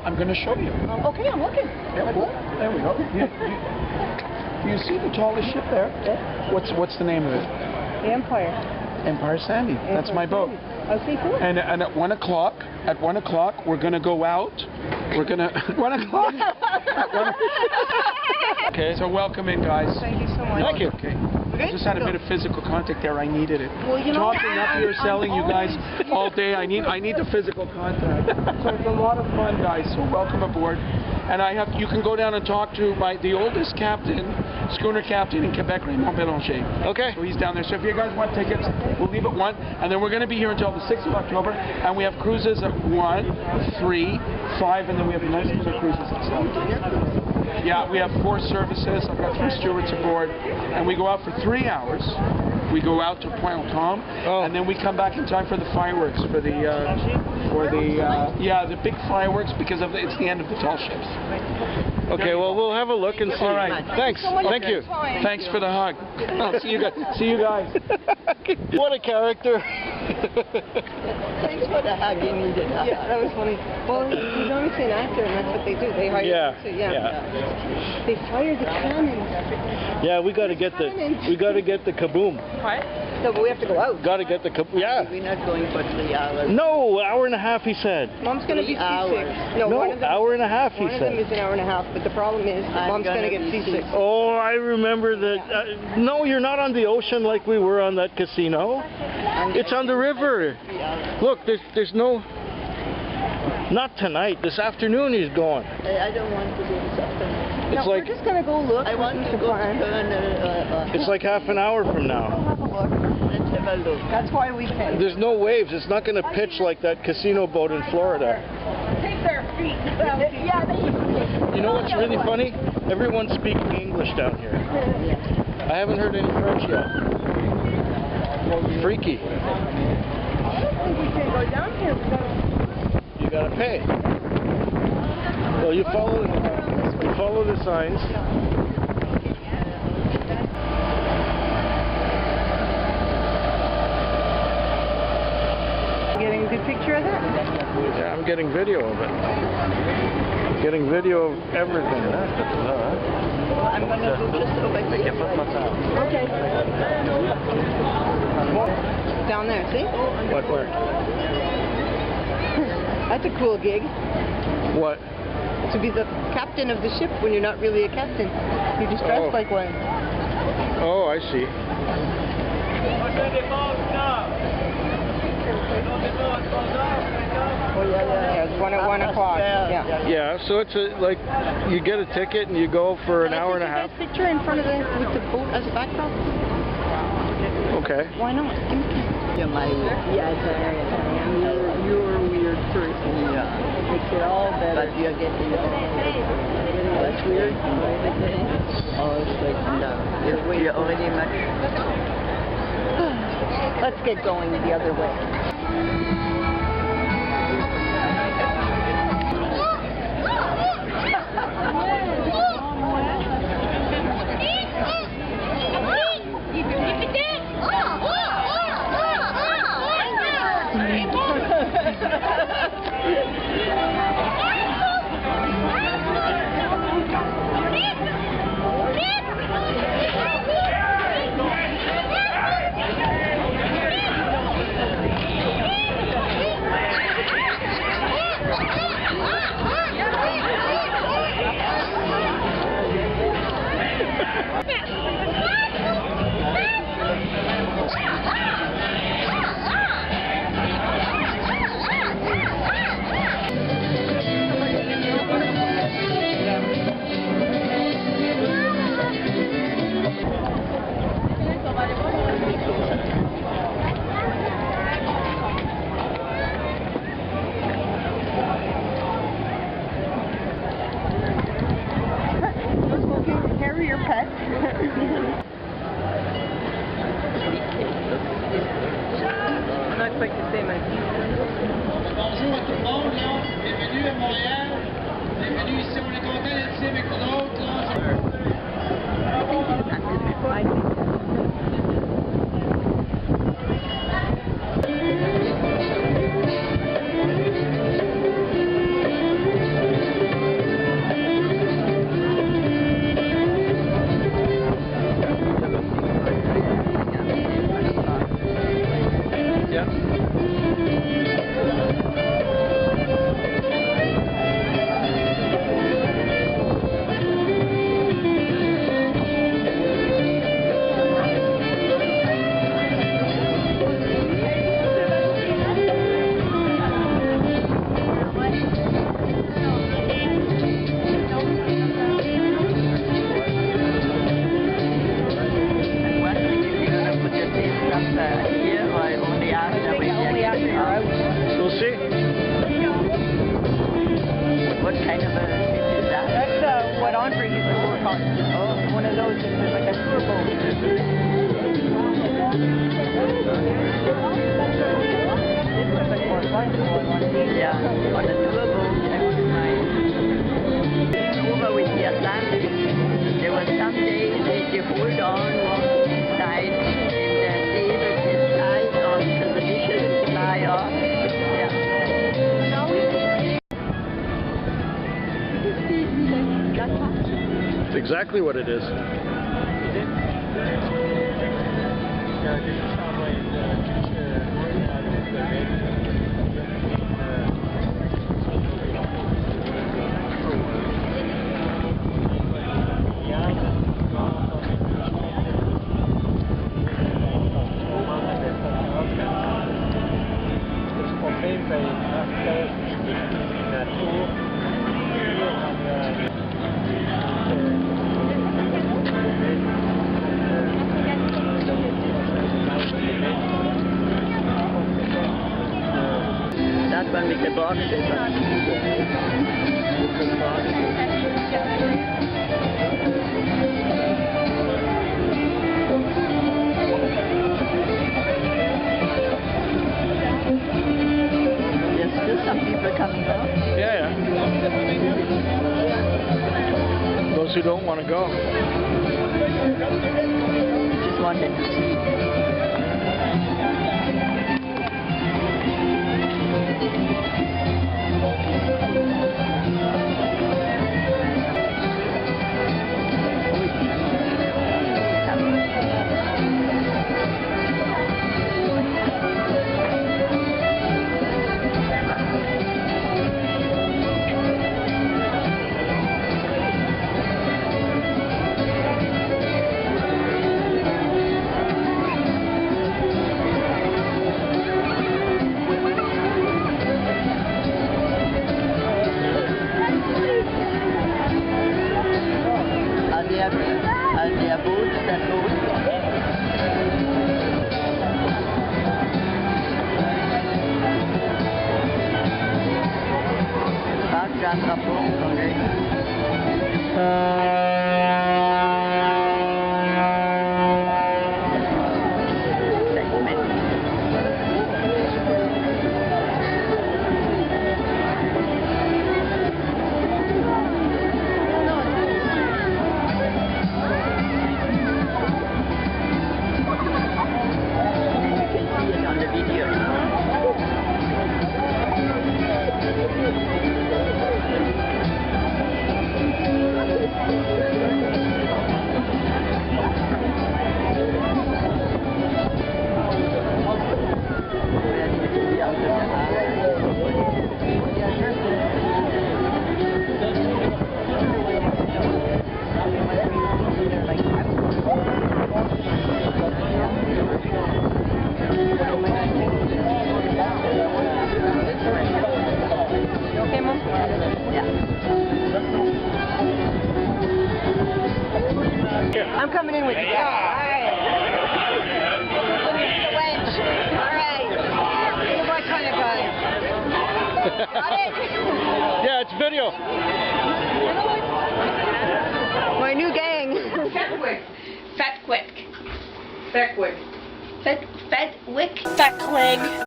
I'm going to show you. Okay, I'm looking. Yeah, cool. There we go. Do you see the tallest ship there? Yeah. What's the name of it? The Empire. Empire Sandy. That's my boat. Okay, cool. And at 1 o'clock, we're going to go out. We're going to 1 o'clock. Okay. So welcome in, guys. Thank you so much. Thank you. Okay. I just had a bit of physical contact there. I needed it. Well, you know, Talking up here, selling you guys all day. I need the physical contact. So it's a lot of fun, guys. So welcome aboard. And you can go down and talk to the oldest captain, schooner captain in Quebec, Raymond Bélanger. Okay. So he's down there. So if you guys want tickets, we'll leave at 1. And then we're going to be here until the 6th of October. And we have cruises at 1, 3, 5, and then we have nice little cruises at 7. Yeah, we have 4 services. I've got 3 stewards aboard. And we go out for 3 hours. We go out to Pointe-aux-Trembles, and then we come back in time for the fireworks, the big fireworks, because it's the end of the tall ships. Okay, well, we'll have a look and see. All right. Thanks. Thank you. Thanks for the hug. See you guys. What a character. Thanks for the hug. You needed that. Yeah, that was funny. Well, he's obviously an actor, and that's what they do. They hire him to, They fire the cannons. Yeah, we got to get the kaboom. What? No, but we have to go out. Got to get the kaboom. Yeah. We're not going for 3 hours. No, hour and a half, he said. Mom's going to be seasick. No, hour and a half, he said. One of them is an hour and a half, but the problem is Mom's going to get seasick. Oh, I remember that. No, you're not on the ocean like we were on that casino. It's on the river. Look, there's no... Not tonight. This afternoon he's going. I don't want to do this afternoon. It's no, like, we're just going to go look. I want to go it's like half an hour from now. Have a look. Let's have a look. That's why we came. There's no waves. It's not going to pitch like that casino boat in Florida. Take their feet. Yeah, they You know what's really funny? Everyone's speaking English down here. I haven't heard any French yet. Freaky. I don't think we can go down here. You gotta pay. Well, you follow the signs. Getting a good picture of that? Yeah, I'm getting video of it. Getting video of everything. I'm going to go just over here. Okay. Down there, see? What, where? That's a cool gig. What? To be the captain of the ship when you're not really a captain. You're just dressed like one. Oh, I see. Oh, yeah. It's 1 o'clock. Yeah. Yeah, so it's like you get a ticket and you go for an hour and a half. Can I take a picture in front of with the boat as a backdrop? Okay. Why not? Give me a Yes, you're a weird person. Yeah. Makes it all better. But you're getting less weird. Oh, it's like, no. You're already much. Let's get going the other way. Carry your pet. Not quite the same as Bonjour à tout le monde, là. Bienvenue à Montréal. Bienvenue ici, on est content d'être ici avec vous autres. cart. Oh, one of those is like a tour boat. This was like more fun than one. Yeah, on a tour boat, I wouldn't mind. Over with the Atlantic, there were some days that you hold on tight and the table is tight on because the dishes fly off. Yeah. It's exactly what it is. That one with the boxes. There's still some people coming up. Yeah. Those who don't want to go. Just wanted to see. Are there boats that go? Park Jean Drapeau, I'm coming in with you. Yeah. All right. The wedge. All right. You're my kind of guy. Got it? Yeah, it's video. My new gang. Fetwick. Fetwick. Fetwick. Fetwick. Fetwick.